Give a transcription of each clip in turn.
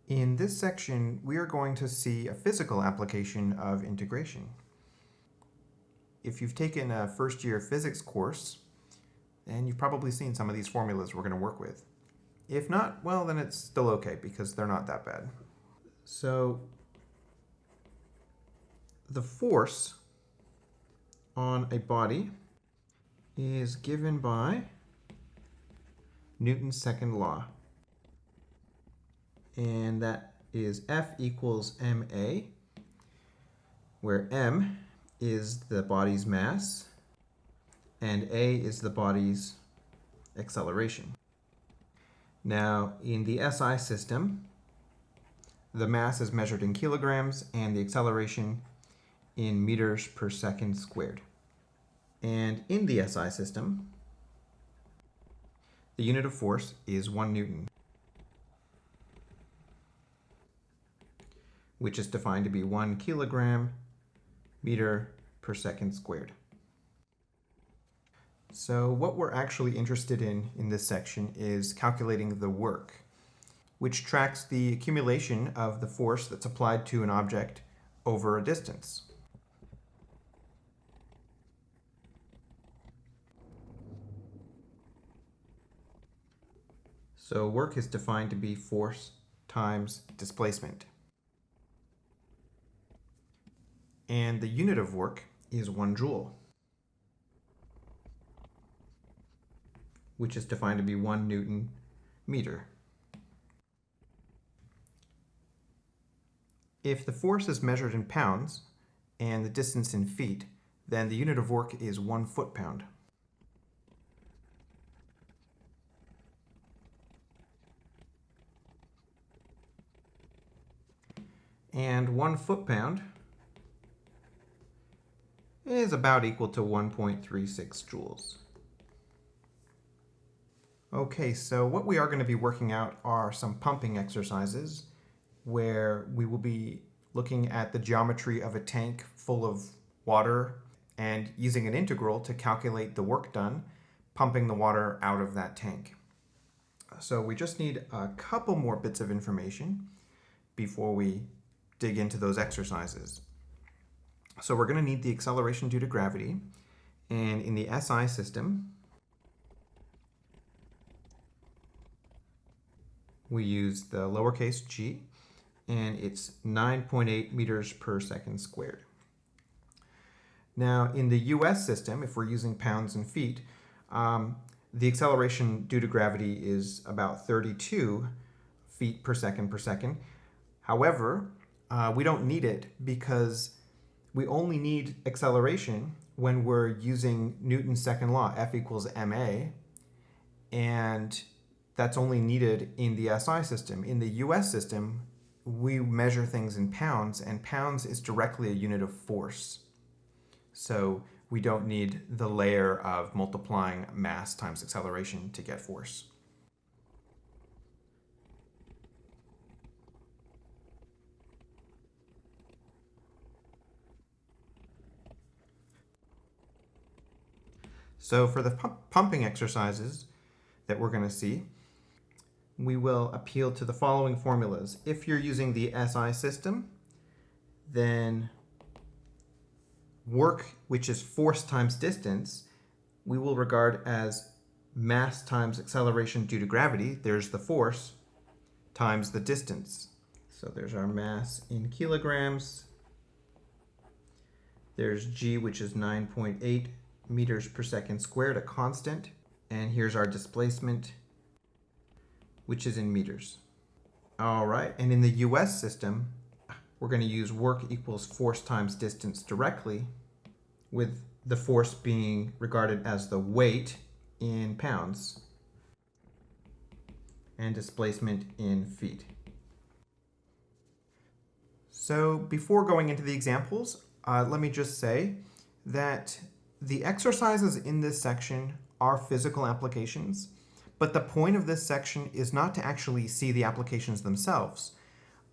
In this section, we are going to see a physical application of integration. If you've taken a first-year physics course, then you've probably seen some of these formulas we're going to work with. If not, well, then it's still okay because they're not that bad. So the force on a body is given by Newton's second law. And that is F equals ma, where m is the body's mass and a is the body's acceleration. Now, in the SI system, the mass is measured in kilograms and the acceleration in meters per second squared. And in the SI system, the unit of force is 1 Newton, which is defined to be 1 kilogram meter per second squared. So what we're actually interested in this section is calculating the work, which tracks the accumulation of the force that's applied to an object over a distance. So work is defined to be force times displacement. And the unit of work is 1 joule, which is defined to be 1 Newton meter. If the force is measured in pounds and the distance in feet, then the unit of work is 1 foot-pound. And 1 foot-pound is about equal to 1.36 joules. Okay, so what we are going to be working out are some pumping exercises where we will be looking at the geometry of a tank full of water and using an integral to calculate the work done, pumping the water out of that tank. So we just need a couple more bits of information before we dig into those exercises. So we're going to need the acceleration due to gravity, and in the SI system, we use the lowercase g, and it's 9.8 meters per second squared. Now, in the US system, if we're using pounds and feet, the acceleration due to gravity is about 32 feet per second. However, we don't need it because we only need acceleration when we're using Newton's second law, F equals ma, and that's only needed in the SI system. In the US system, we measure things in pounds, and pounds is directly a unit of force. So we don't need the layer of multiplying mass times acceleration to get force. So for the pumping exercises that we're going to see, we will appeal to the following formulas. If you're using the SI system, then work, which is force times distance, we will regard as mass times acceleration due to gravity. There's the force times the distance. So there's our mass in kilograms. There's g, which is 9.8 meters per second squared, a constant. And here's our displacement, which is in meters. All right, and in the US system, we're going to use work equals force times distance directly, with the force being regarded as the weight in pounds and displacement in feet. So before going into the examples, let me just say that the exercises in this section are physical applications, but the point of this section is not to actually see the applications themselves,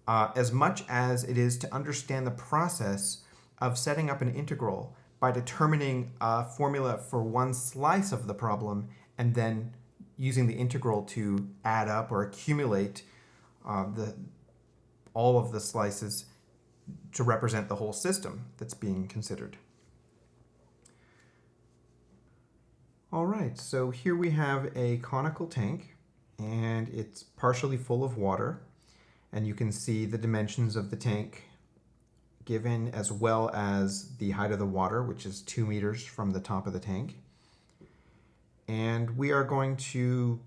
as much as it is to understand the process of setting up an integral by determining a formula for one slice of the problem and then using the integral to add up or accumulate all of the slices to represent the whole system that's being considered. All right, so here we have a conical tank, and it's partially full of water, and you can see the dimensions of the tank given, as well as the height of the water, which is 2 meters from the top of the tank. And we are going to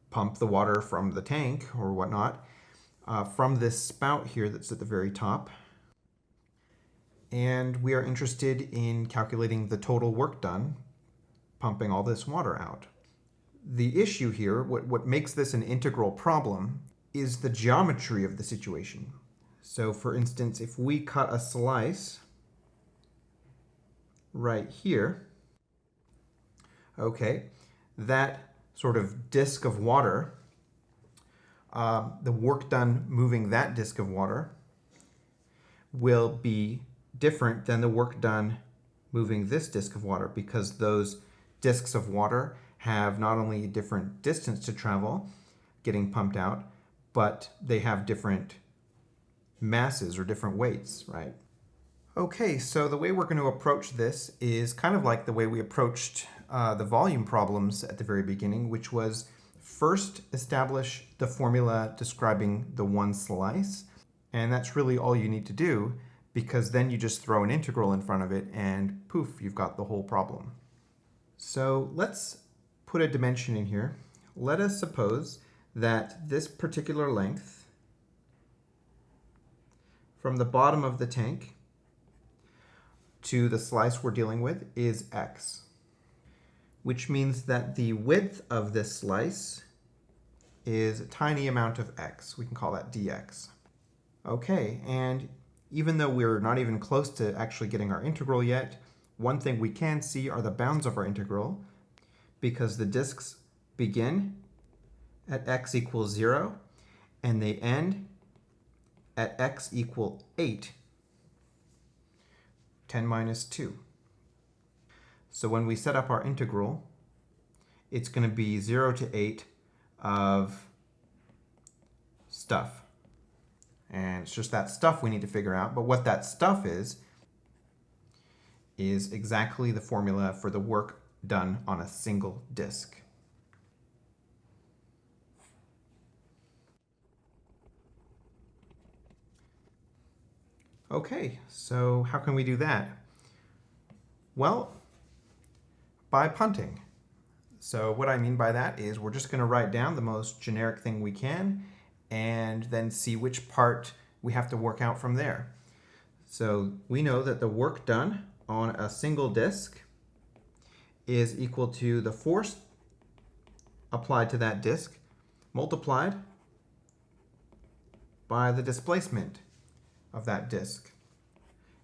pump the water from the tank or whatnot from this spout here that's at the very top. And we are interested in calculating the total work done pumping all this water out. The issue here, what makes this an integral problem, is the geometry of the situation. So for instance, if we cut a slice right here, okay, that sort of disk of water, the work done moving that disk of water will be different than the work done moving this disk of water, because those disks of water have not only a different distance to travel getting pumped out, but they have different masses or different weights, right? Okay, so the way we're going to approach this is kind of like the way we approached the volume problems at the very beginning, which was first establish the formula describing the one slice, and that's really all you need to do, because then you just throw an integral in front of it and poof, you've got the whole problem. So let's put a dimension in here. Let us suppose that this particular length from the bottom of the tank to the slice we're dealing with is x, which means that the width of this slice is a tiny amount of x. We can call that dx. Okay, and even though we're not even close to actually getting our integral yet, one thing we can see are the bounds of our integral, because the disks begin at x equals 0 and they end at x equal 8, 10 minus 2. So when we set up our integral, it's going to be 0 to 8 of stuff. And it's just that stuff we need to figure out. But what that stuff is exactly the formula for the work done on a single disk. Okay, so how can we do that? Well, by punting. So what I mean by that is we're just going to write down the most generic thing we can and then see which part we have to work out from there. So we know that the work done on a single disk is equal to the force applied to that disk multiplied by the displacement of that disk.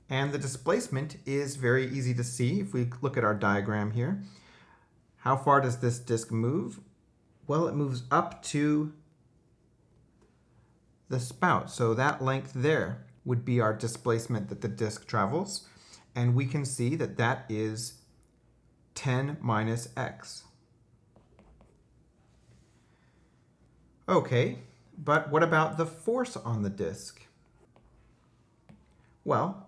And the displacement is very easy to see if we look at our diagram here. How far does this disk move? Well, it moves up to the spout. So that length there would be our displacement that the disk travels. And we can see that that is 10 minus x. Okay, but what about the force on the disk? Well,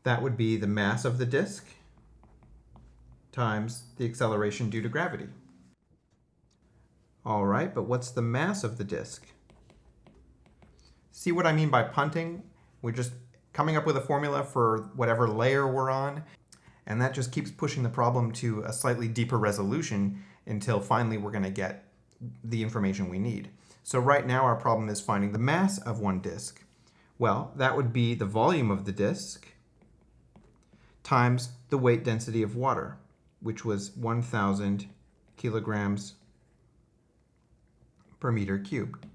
that would be the mass of the disk times the acceleration due to gravity. All right, but what's the mass of the disk? See what I mean by punting? We're just coming up with a formula for whatever layer we're on, and that just keeps pushing the problem to a slightly deeper resolution until finally we're going to get the information we need. So right now our problem is finding the mass of one disk. Well, that would be the volume of the disk times the weight density of water, which was 1,000 kilograms per meter cubed.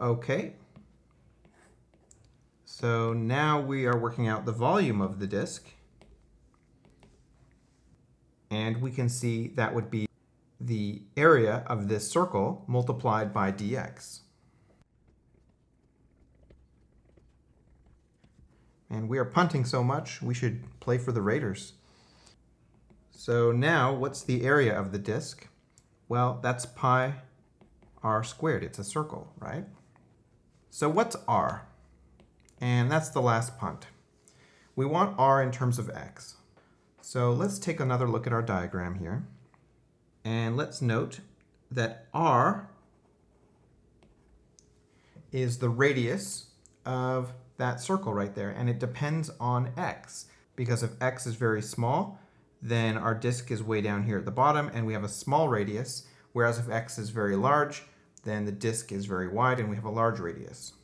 Okay, so now we are working out the volume of the disk, and we can see that would be the area of this circle multiplied by dx. And we are punting so much, we should play for the Raiders. So now, what's the area of the disk? Well, that's pi r squared. It's a circle, right? So what's r? And that's the last punt. We want r in terms of x. So let's take another look at our diagram here. And let's note that r is the radius of that circle right there, and it depends on x. Because if x is very small, then our disk is way down here at the bottom and we have a small radius, whereas if x is very large, then the disk is very wide and we have a large radius.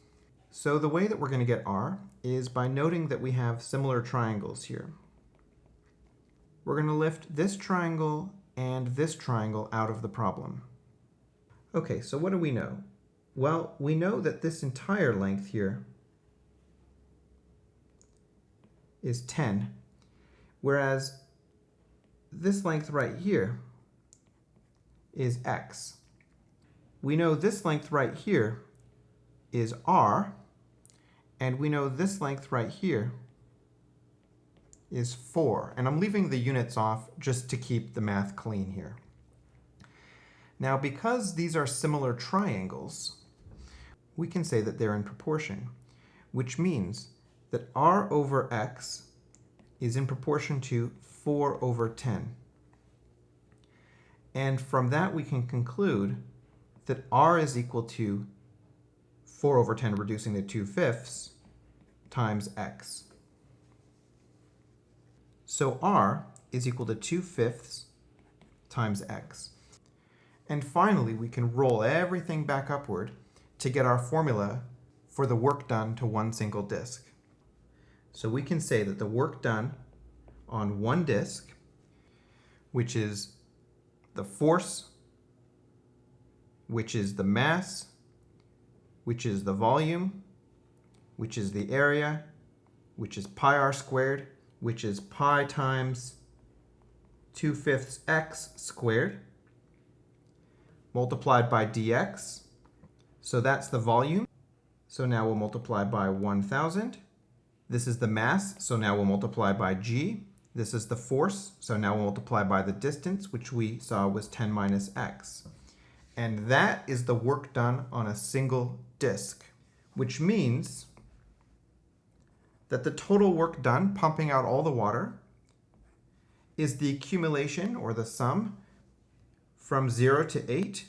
So the way that we're going to get r is by noting that we have similar triangles here. We're going to lift this triangle and this triangle out of the problem. Okay, so what do we know? Well, we know that this entire length here is 10, whereas this length right here is x. We know this length right here is r, and we know this length right here is 4. And I'm leaving the units off just to keep the math clean here. Now, because these are similar triangles, we can say that they're in proportion, which means that r over x is in proportion to 4 over 10. And from that we can conclude that r is equal to 4 over 10 reducing to 2/5 times x. So r is equal to 2/5 times x. And finally, we can roll everything back upward to get our formula for the work done to one single disk. So we can say that the work done on one disk, which is the force, which is the mass, which is the volume, which is the area, which is pi r squared, which is pi times 2/5 x squared, multiplied by dx. So that's the volume. So now we'll multiply by 1,000. This is the mass, so now we'll multiply by g. This is the force, so now we'll multiply by the distance, which we saw was 10 minus x. And that is the work done on a single disk, which means that the total work done, pumping out all the water, is the accumulation, or the sum, from 0 to 8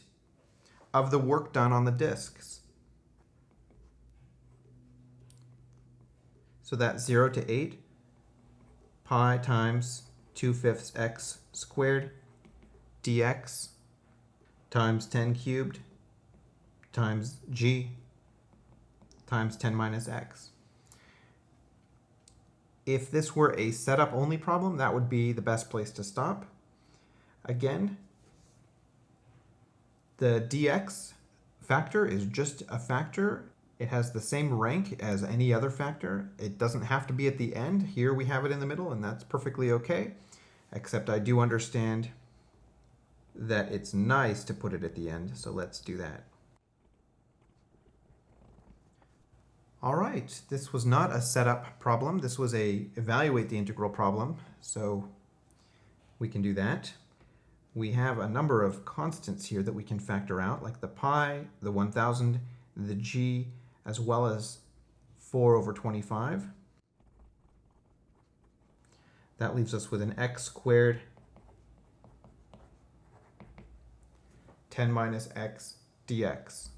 of the work done on the disks. So that's 0 to 8, pi times 2/5 x squared dx times 10 cubed times g times 10 minus x. If this were a setup only problem, that would be the best place to stop. Again, the dx factor is just a factor. It has the same rank as any other factor. It doesn't have to be at the end. Here we have it in the middle, and that's perfectly okay. Except I do understand that it's nice to put it at the end, so let's do that. All right, this was not a setup problem. This was a evaluate the integral problem, so we can do that. We have a number of constants here that we can factor out, like the pi, the 1,000, the g, as well as 4 over 25. That leaves us with an x squared 10 minus x dx.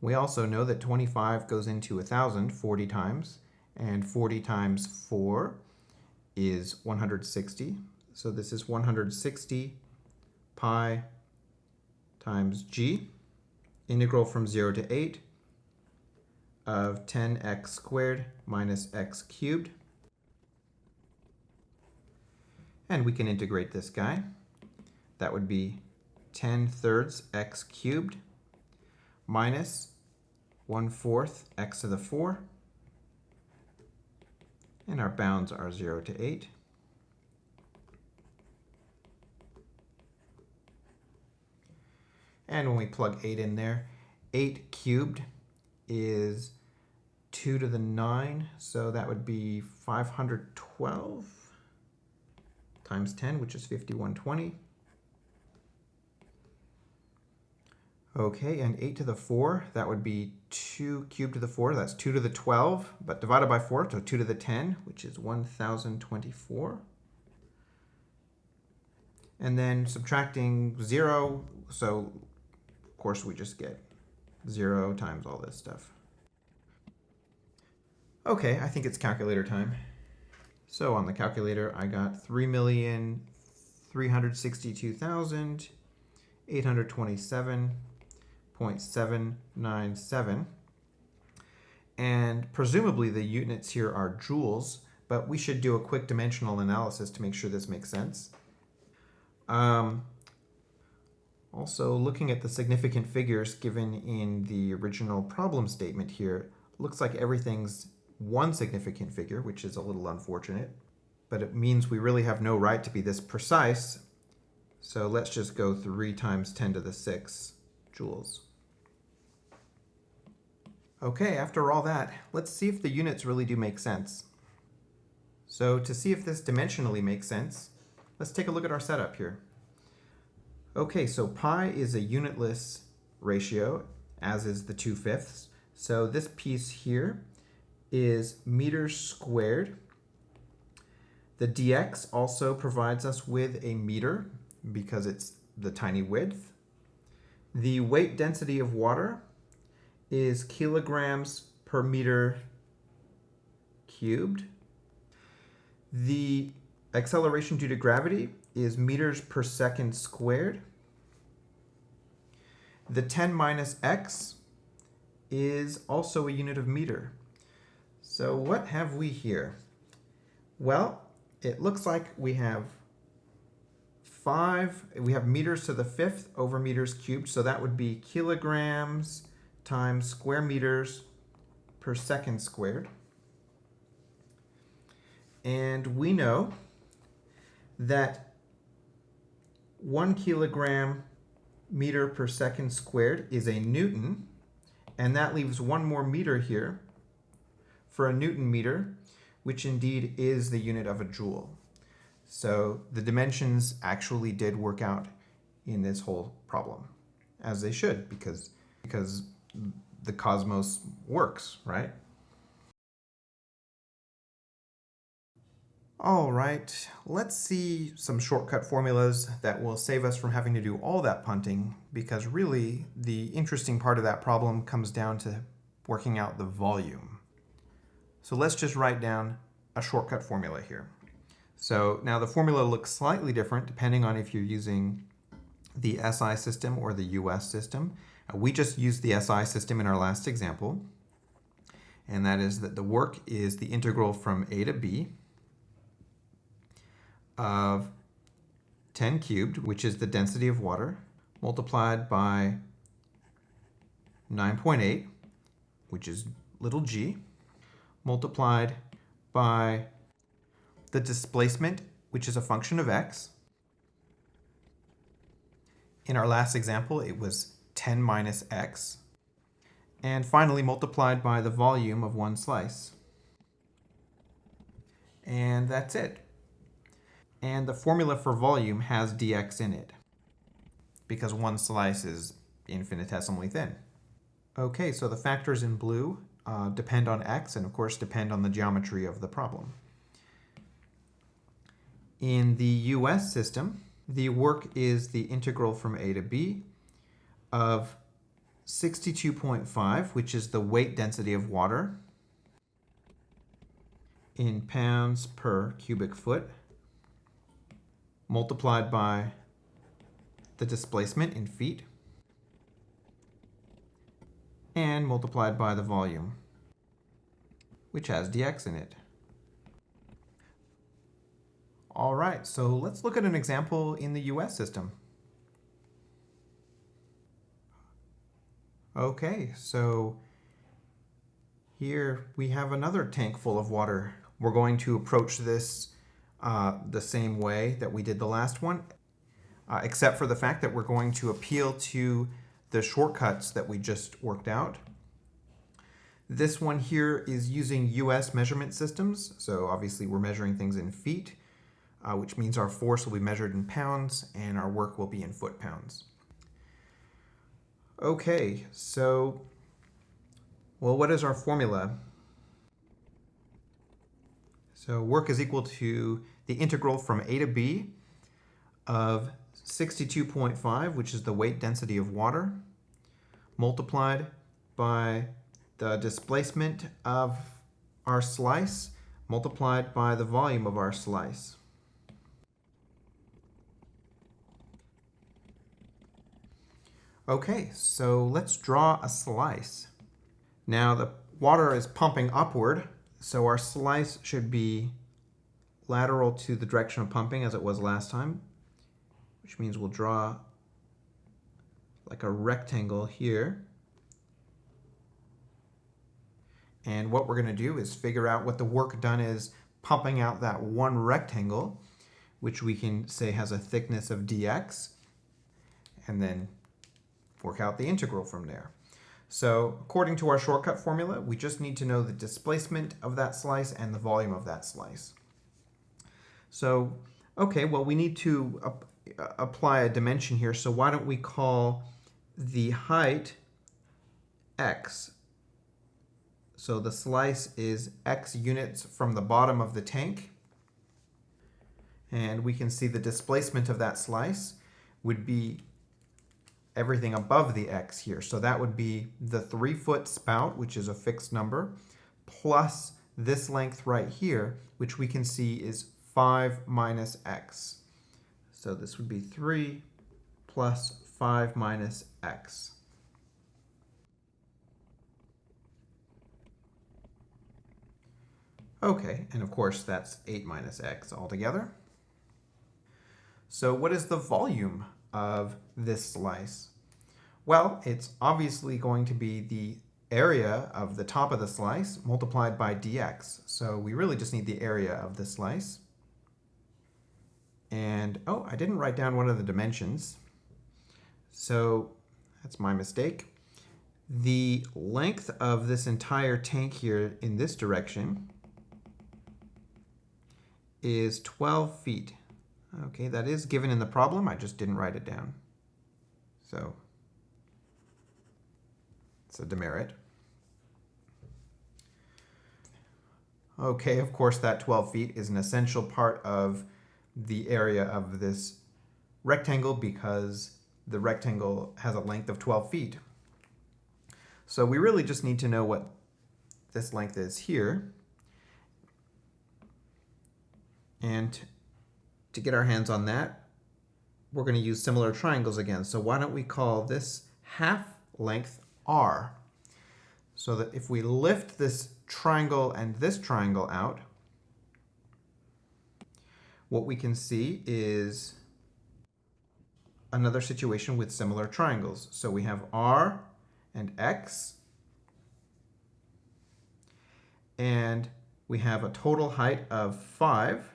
We also know that 25 goes into 1,000 40 times, and 40 times 4 is 160. So this is 160 pi times g, integral from 0 to 8 of 10x squared minus x cubed. And we can integrate this guy. That would be 10/3 x cubed minus 1/4 x to the 4. And our bounds are 0 to 8. And when we plug 8 in there, 8 cubed is 2 to the 9, so that would be 512. times 10, which is 5120. Okay, and 8 to the 4, that would be 2 cubed to the 4, that's 2 to the 12, but divided by 4, so 2 to the 10, which is 1024. And then subtracting 0, so of course we just get 0 times all this stuff. Okay, I think it's calculator time. So on the calculator, I got 3,362,827.797. And presumably the units here are joules, but we should do a quick dimensional analysis to make sure this makes sense. Also, looking at the significant figures given in the original problem statement here, looks like everything's one significant figure, which is a little unfortunate, but it means we really have no right to be this precise. So let's just go 3 times 10 to the 6 joules. Okay, after all that, let's see if the units really do make sense. So to see if this dimensionally makes sense, let's take a look at our setup here. Okay, so pi is a unitless ratio, as is the 2/5. So this piece here is meters squared. The dx also provides us with a meter because it's the tiny width. The weight density of water is kilograms per meter cubed. The acceleration due to gravity is meters per second squared. The 10 minus x is also a unit of meter. So what have we here? Well, it looks like we have meters to the 5th over meters cubed, so that would be kilograms times square meters per second squared. And we know that 1 kilogram meter per second squared is a Newton, and that leaves one more meter here for a Newton meter, which indeed is the unit of a joule. So the dimensions actually did work out in this whole problem, as they should, because the cosmos works, right? All right, let's see some shortcut formulas that will save us from having to do all that punting, because really the interesting part of that problem comes down to working out the volume. So let's just write down a shortcut formula here. So now the formula looks slightly different depending on if you're using the SI system or the US system. We just used the SI system in our last example, and that is that the work is the integral from A to B of 10 cubed, which is the density of water, multiplied by 9.8, which is little g, multiplied by the displacement, which is a function of x. In our last example, it was 10 minus x. And finally multiplied by the volume of one slice. And that's it. And the formula for volume has dx in it, because one slice is infinitesimally thin. Okay, so the factors in blue depend on x, and of course depend on the geometry of the problem. In the US system, the work is the integral from A to B of 62.5, which is the weight density of water, in pounds per cubic foot, multiplied by the displacement in feet, and multiplied by the volume, which has dx in it. All right, so let's look at an example in the US system. Okay, so here we have another tank full of water. We're going to approach this the same way that we did the last one, except for the fact that we're going to appeal to the shortcuts that we just worked out. This one here is using US measurement systems, so obviously we're measuring things in feet. which means our force will be measured in pounds and our work will be in foot-pounds. Okay, so, well, what is our formula? So work is equal to the integral from A to B of 62.5, which is the weight density of water, multiplied by the displacement of our slice, multiplied by the volume of our slice. Okay, so let's draw a slice. Now the water is pumping upward, so our slice should be lateral to the direction of pumping as it was last time, which means we'll draw like a rectangle here. And what we're going to do is figure out what the work done is pumping out that one rectangle, which we can say has a thickness of dx, and then work out the integral from there. So according to our shortcut formula, we just need to know the displacement of that slice and the volume of that slice. So, okay, well, we need to apply a dimension here, so why don't we call the height x. So the slice is x units from the bottom of the tank, and we can see the displacement of that slice would be everything above the x here. So that would be the 3-foot spout, which is a fixed number, plus this length right here, which we can see is 5 minus x. So this would be 3 plus 5 minus x. Okay, and of course that's 8 minus x altogether. So what is the volume of this slice? Well, it's obviously going to be the area of the top of the slice multiplied by dx. So we really just need the area of the slice. And, oh, I didn't write down one of the dimensions. So that's my mistake. The length of this entire tank here in this direction is 12 feet. Okay, that is given in the problem. I just didn't write it down. So it's a demerit. Okay, of course that 12 feet is an essential part of the area of this rectangle because the rectangle has a length of 12 feet. So we really just need to know what this length is here. And to get our hands on that, we're going to use similar triangles again. So why don't we call this half length r? So that if we lift this triangle and this triangle out, what we can see is another situation with similar triangles. So we have r and x, and we have a total height of 5.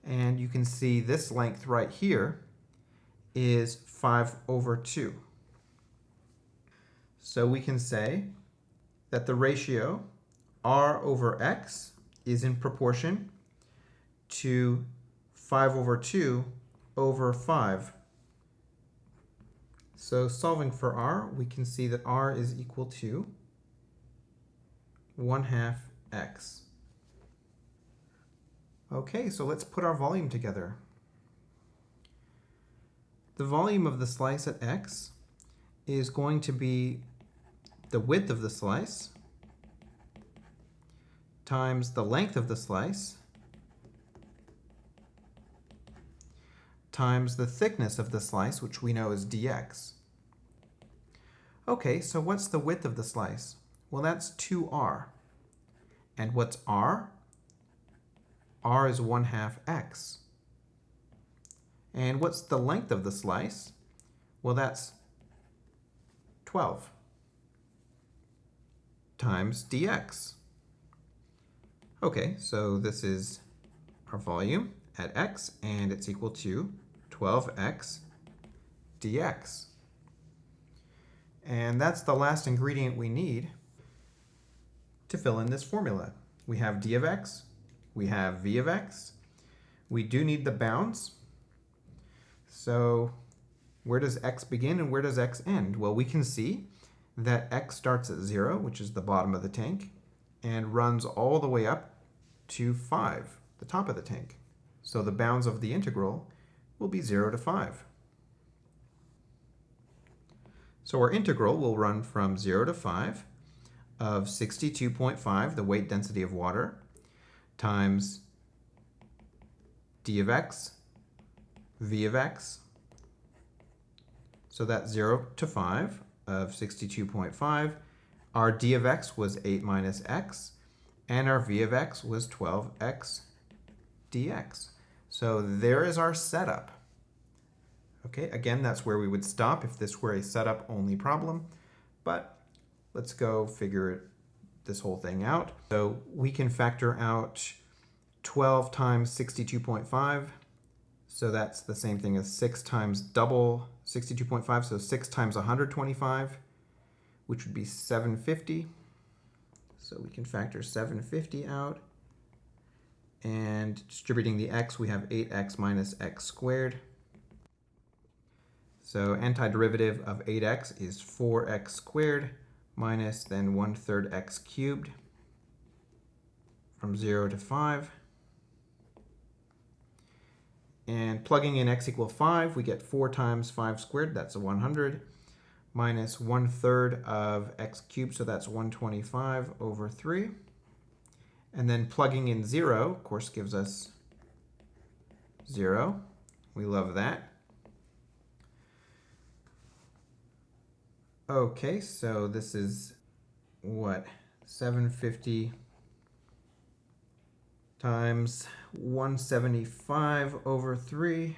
And you can see this length right here is 5/2. So we can say that the ratio r over x is in proportion to 5/2 over 5. So solving for r, we can see that r is equal to 1/2 x. Okay, so let's put our volume together. The volume of the slice at x is going to be the width of the slice times the length of the slice times the thickness of the slice, which we know is dx. Okay, so what's the width of the slice? Well, that's 2r. And what's r? r is 1/2 x. And what's the length of the slice? Well, that's 12 times dx. Okay, so this is our volume at x, and it's equal to 12x dx. And that's the last ingredient we need to fill in this formula. We have d of x we have v of x. We do need the bounds. So where does x begin and where does x end? Well, we can see that x starts at 0, which is the bottom of the tank, and runs all the way up to 5, the top of the tank. So the bounds of the integral will be 0 to 5. So our integral will run from 0 to 5 of 62.5, the weight density of water, times d of x, v of x. So that's 0 to 5 of 62.5. Our d of x was 8 minus x, and our v of x was 12x dx. So there is our setup. Okay, again, that's where we would stop if this were a setup only problem, but let's go figure this whole thing out. So we can factor out 12 times 62.5. So that's the same thing as 6 times double 62.5, so 6 times 125, which would be 750. So we can factor 750 out. And distributing the x, we have 8x minus x squared. So antiderivative of 8x is 4x squared minus then 1/3 x cubed from 0 to 5. And plugging in x equal 5, we get 4 times 5 squared, that's a 100, minus 1/3 of x cubed, so that's 125 over 3. And then plugging in 0, of course, gives us 0. We love that. Okay, so this is what? 750 times 175 over 3.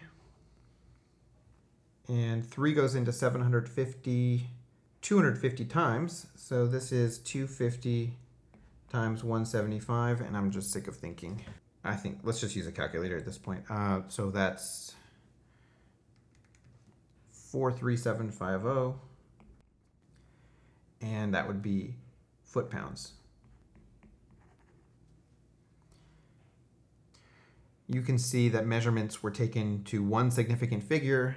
And 3 goes into 250 times. So this is 250 times 175, and I'm just sick of thinking. I think let's just use a calculator at this point. So that's 43750, and that would be foot-pounds. You can see that measurements were taken to one significant figure.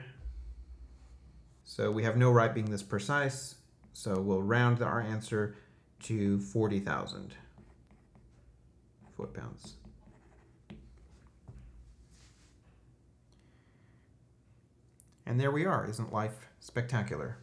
So we have no right being this precise, so we'll round our answer to 40,000 foot-pounds. And there we are. Isn't life spectacular?